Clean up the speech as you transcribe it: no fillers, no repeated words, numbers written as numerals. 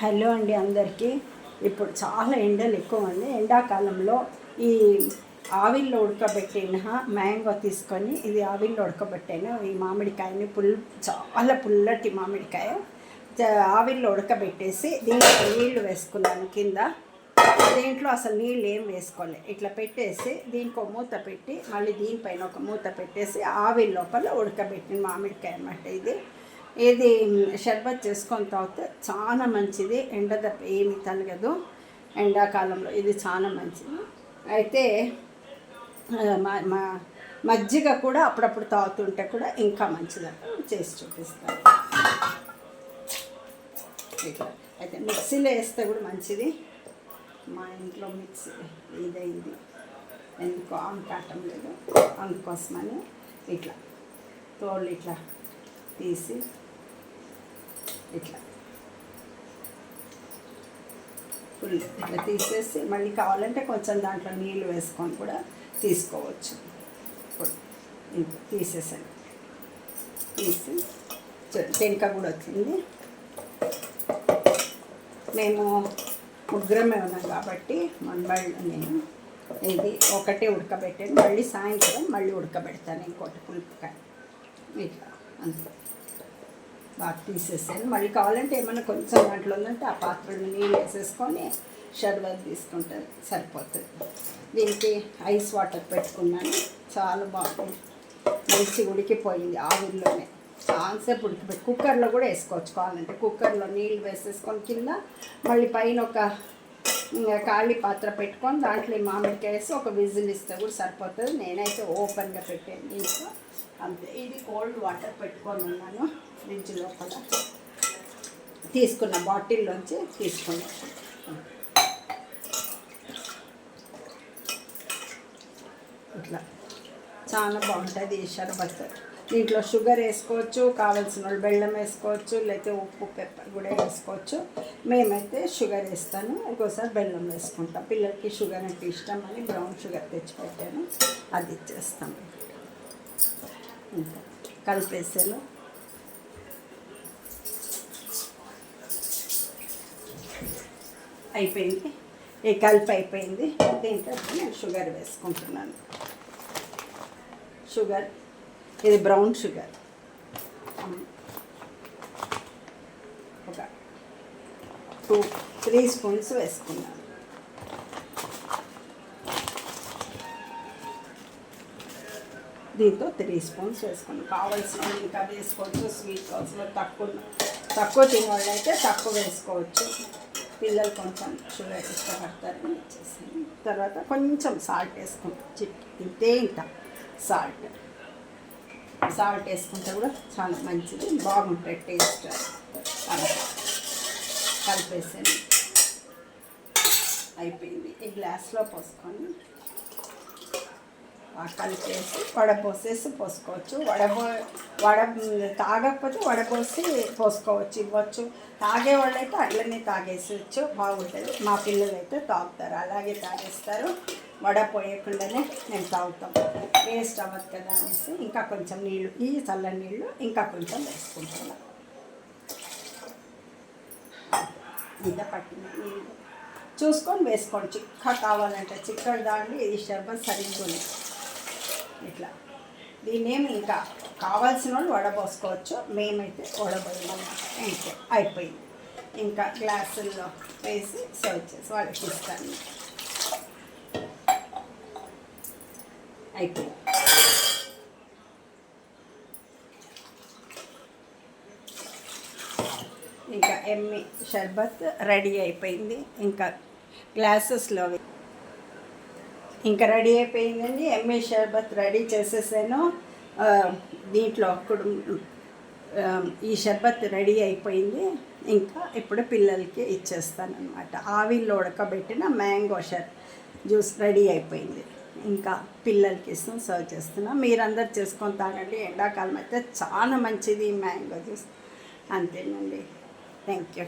Hello అండి అందరికీ. ఇప్పుడు చాలా ఎండలు ఎక్కువ అండి. ఎండాకాలంలో ఈ ఆవిల్లో ఉడకబెట్టిన మ్యాంగో తీసుకొని ఇది ఆవిల్లో ఉడకబెట్టాను. ఈ మామిడికాయని చాలా పుల్లటి మామిడికాయ ఆవిల్లో ఉడకబెట్టేసి దీంట్లో నీళ్లు వేసుకున్నాను. కింద దీంట్లో అసలు నీళ్ళు ఏం వేసుకోలే. ఇట్లా పెట్టేసి దీనికి ఒక మూత పెట్టి మళ్ళీ దీనిపైన ఒక మూత పెట్టేసి ఆవిరి లోపల ఉడకబెట్టిన మామిడికాయ అన్నమాట. ఇది షర్బత్ చేసుకొని తాగితే చాలా మంచిది. ఎండదెబ్బ ఏమి తలగదు. ఎండాకాలంలో ఇది చాలా మంచిది. అయితే మజ్జిగ కూడా అప్పుడప్పుడు తాగుతుంటే కూడా ఇంకా మంచిదట. చేసి చూపిస్తాను. అయితే మిక్సీలో వేస్తే కూడా మంచిది. మా ఇంట్లో మిక్సీ ఇదైంది, ఎందుకో ఆన్ కావటం లేదు. అందుకోసమని ఇట్లా తోళ్ళు ఇట్లా తీసి ఇట్లా ఫుల్ ఇట్లా తీసేసి మళ్ళీ కావాలంటే కొంచెం దాంట్లో నీళ్ళు వేసుకొని కూడా తీసుకోవచ్చు. ఇప్పుడు తీసేసాను. తీసి టెంక కూడా వచ్చింది. మేము ముగ్గురమే ఉన్నాం కాబట్టి నేను ఇది ఒకటే ఉడకబెట్టాను. మళ్ళీ సాయంత్రం మళ్ళీ ఉడకబెడతాను ఇంకోటి పులుపుకాయ. ఇట్లా అంతే బాగా తీసేసాను. మళ్ళీ కావాలంటే ఏమన్నా కొంచెం దాంట్లో ఉందంటే ఆ పాత్రలో నీళ్ళు వేసేసుకొని షర్బత్ తీసుకుంటే సరిపోతుంది. దీనికి ఐస్ వాటర్ పెట్టుకున్నాను. చాలా బాగుంది, మంచి ఉడికిపోయింది ఆవిరిలోనే. చాలాసేపు ఉడికిపెట్టి కుక్కర్లో కూడా వేసుకోవచ్చు. కావాలంటే కుక్కర్లో నీళ్ళు వేసేసుకొని కింద మళ్ళీ పైన ఒక ఖాళీ పాత్ర పెట్టుకొని దాంట్లో మామిడికాయ వేసి ఒక విజిల్ ఇస్తే కూడా సరిపోతుంది. నేనైతే ఓపెన్గా పెట్టాను దీంట్లో అంతే. ఇది కోల్డ్ వాటర్ పెట్టుకొని ఉన్నాను ఫ్రిడ్జ్ లోపల. తీసుకున్న బాటిల్లోంచి తీసుకున్నాను. ఇట్లా చాలా బాగుంటుంది ఈ షర్బత్. దీంట్లో షుగర్ వేసుకోవచ్చు, కావాల్సిన వాళ్ళు బెల్లం వేసుకోవచ్చు, లేకపోతే ఉప్పు పెప్పర్ కూడా వేసుకోవచ్చు. మేమైతే షుగర్ వేస్తాను, ఒక్కోసారి బెల్లం వేసుకుంటాం. పిల్లలకి షుగర్ అంటే ఇష్టం అని బ్రౌన్ షుగర్ తెచ్చిపెట్టాను, అది ఇచ్చేస్తాము. ఇంకా కలిపేసాను. అయిపోయింది, ఈ కలిపి అయిపోయింది. దీంట్లో నేను షుగర్ వేసుకుంటున్నాను. షుగర్ ఇది బ్రౌన్ షుగర్ ఒక 2-3 స్పూన్స్ వేసుకున్నాను. దీంతో 3 స్పూన్స్ వేసుకున్నాను. కావాల్సిన ఇంకా వేసుకోవచ్చు. స్వీట్ కావాల్సిన తక్కువ తినేవాళ్ళు అయితే తక్కువ వేసుకోవచ్చు. పిల్లలు కొంచెం షుగర్ ఇష్టపడతారని ఇచ్చేసాను. తర్వాత కొంచెం సాల్ట్ వేసుకుంటాం. ఇంత సాల్ట్ వేసుకుంటే కూడా చాలా మంచిది, బాగుంటుంది టేస్ట్. అలా కలిపేసాను. అయిపోయింది. ఈ గ్లాస్లో పోసుకొని కలిపేసి వడపోసేసి పోసుకోవచ్చు. తాగకపోతే వడపోసి పోసుకోవచ్చు, ఇవ్వచ్చు. తాగేవాళ్ళు అయితే అట్లనే తాగేసవచ్చు, బాగుంటుంది. మా పిల్లలు అయితే తాగుతారు, అలాగే తాగేస్తారు. వడపోయకుండానే మేము తాగుతాం, వేస్ట్ అవ్వదు కదా అనేసి. ఇంకా కొంచెం నీళ్ళు, ఈ చల్లని నీళ్ళు ఇంకా కొంచెం వేసుకుంటున్నాం. ఇంత పట్టిన నీళ్ళు చూసుకొని వేసుకోండి. చిక్క కావాలంటే చిక్కడి దాంట్లో ఇది షర్బత్ సరిగ్గా ఉంది. ఇట్లా దీన్నేమి ఇంకా కావాల్సిన వాళ్ళు వడపోసుకోవచ్చు. మేమైతే వడపోయామన్నమాట. ఇంకే అయిపోయింది. ఇంకా గ్లాసుల్లో వేసి సర్వ్ చేసి వాళ్ళకి ఇస్తాను. అయిపోయింది. ఇంకా ఎమ్మి షర్బత్ రెడీ అయిపోయింది. ఇంకా గ్లాసెస్లో ఇంకా రెడీ అయిపోయిందండి. ఎమ్మి షర్బత్ రెడీ చేసేసాను. దీంట్లో ఈ షర్బత్ రెడీ అయిపోయింది. ఇంకా ఇప్పుడు పిల్లలకి ఇచ్చేస్తాను అనమాట. ఆవిల్లో ఉడకబెట్టిన మ్యాంగో జ్యూస్ రెడీ అయిపోయింది. ఇంకా పిల్లలకి ఇస్తాం, సర్వ్ చేస్తున్నాం. మీరందరూ చేసుకొని తాగండి. ఎండాకాలం అయితే చాలా మంచిది మ్యాంగో జ్యూస్. అంతేనండి. Thank you.